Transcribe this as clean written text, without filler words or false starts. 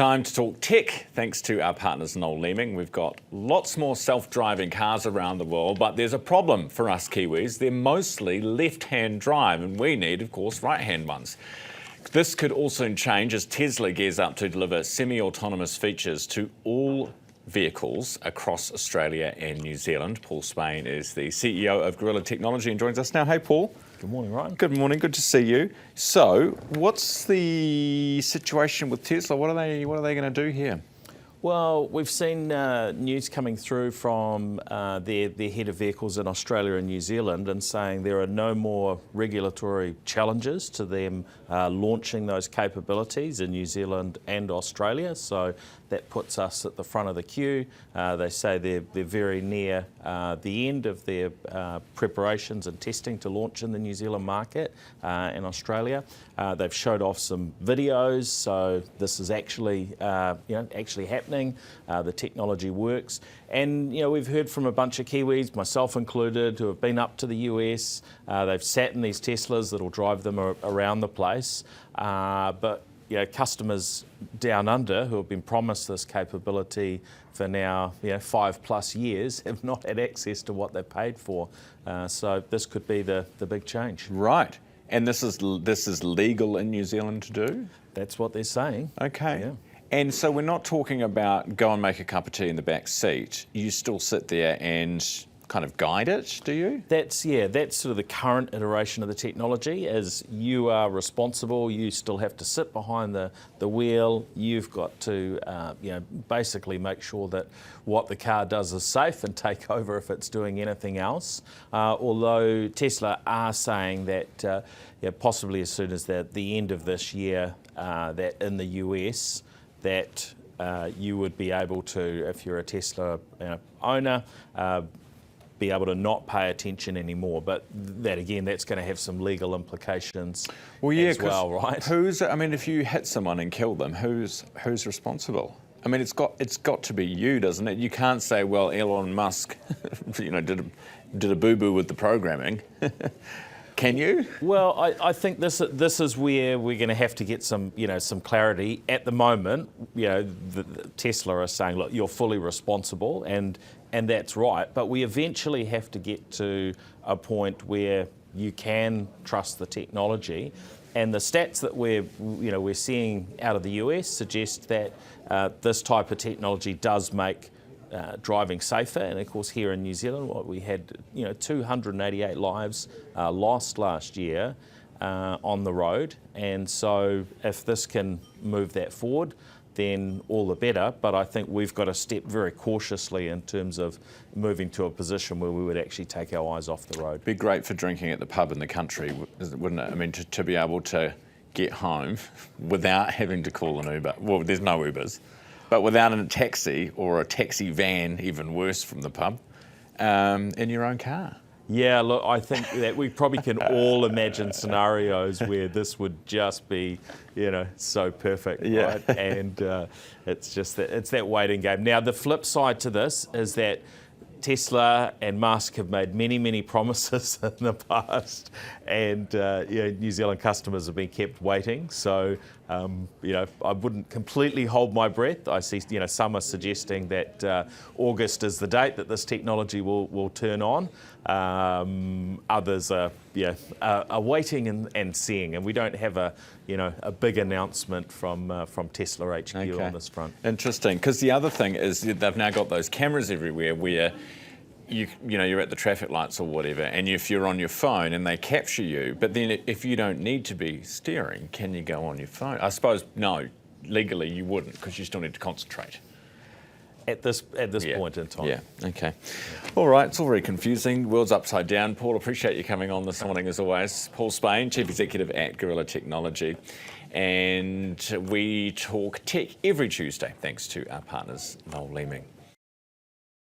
Time to talk tech, thanks to our partners Noel Leeming. We've got lots more self-driving cars around the world, but there's a problem for us Kiwis. They're mostly left-hand drive, and we need, of course, right-hand ones. This could also change as Tesla gears up to deliver semi-autonomous features to all vehicles across Australia and New Zealand. Paul Spain is the CEO of Guerilla Technology and joins us now. Hey, Paul. Good morning, Ryan. Good morning. Good to see you. So, what's the situation with Tesla? What are they going to do here? Well, we've seen news coming through from their head of vehicles in Australia and New Zealand and saying there are no more regulatory challenges to them launching those capabilities in New Zealand and Australia. So that puts us at the front of the queue. They say they're very near the end of their preparations and testing to launch in the New Zealand market in Australia. They've showed off some videos, so this is actually happening. The technology works, and we've heard from a bunch of Kiwis, myself included, who have been up to the US. They've sat in these Teslas that'll drive them around the place, but customers down under who have been promised this capability for now 5+ years have not had access to what they've paid for. So this could be the big change. Right, and this is legal in New Zealand to do? That's what they're saying. Okay. Yeah. And so we're not talking about go and make a cup of tea in the back seat. You still sit there and kind of guide it, do you? That's sort of the current iteration of the technology. As you are responsible, you still have to sit behind the wheel. You've got to basically make sure that what the car does is safe and take over if it's doing anything else. Although Tesla are saying that possibly as soon as the end of this year, that in the US, that you would be able to, if you're a Tesla owner, be able to not pay attention anymore. But that again, that's going to have some legal implications as well, right? If you hit someone and kill them, who's responsible? I mean, it's got to be you, doesn't it? You can't say, well, Elon Musk, did a boo-boo with the programming. Can you? Well, I think this is where we're going to have to get some clarity. At the moment, the Tesla are saying, look, you're fully responsible, and that's right. But we eventually have to get to a point where you can trust the technology. And the stats that we're seeing out of the US suggest that this type of technology does make driving safer. And of course here in New Zealand, we had 288 lives lost last year on the road, and so if this can move that forward, then all the better. But I think we've got to step very cautiously in terms of moving to a position where we would actually take our eyes off the road. Be great for drinking at the pub in the country, wouldn't it? I mean, to be able to get home without having to call an Uber. Well, there's no Ubers. But without a taxi, or a taxi van, even worse, from the pub, in your own car. Yeah, look, I think that we probably can all imagine scenarios where this would just be, so perfect, right? And it's that waiting game. Now, the flip side to this is that Tesla and Musk have made many, many promises in the past, and New Zealand customers have been kept waiting. So, I wouldn't completely hold my breath. I see, some are suggesting that August is the date that this technology will turn on. Others are waiting and seeing, and we don't have a big announcement from Tesla HQ on this front. Interesting, because the other thing is they've now got those cameras everywhere where you're at the traffic lights or whatever, and if you're on your phone and they capture you, but then if you don't need to be steering, can you go on your phone? I suppose no, legally you wouldn't, because you still need to concentrate. At this point in time. Yeah, okay. All right, it's all very confusing. World's upside down. Paul, appreciate you coming on this morning as always. Paul Spain, Chief Executive at Guerilla Technology. And we talk tech every Tuesday, thanks to our partners, Noel Leeming.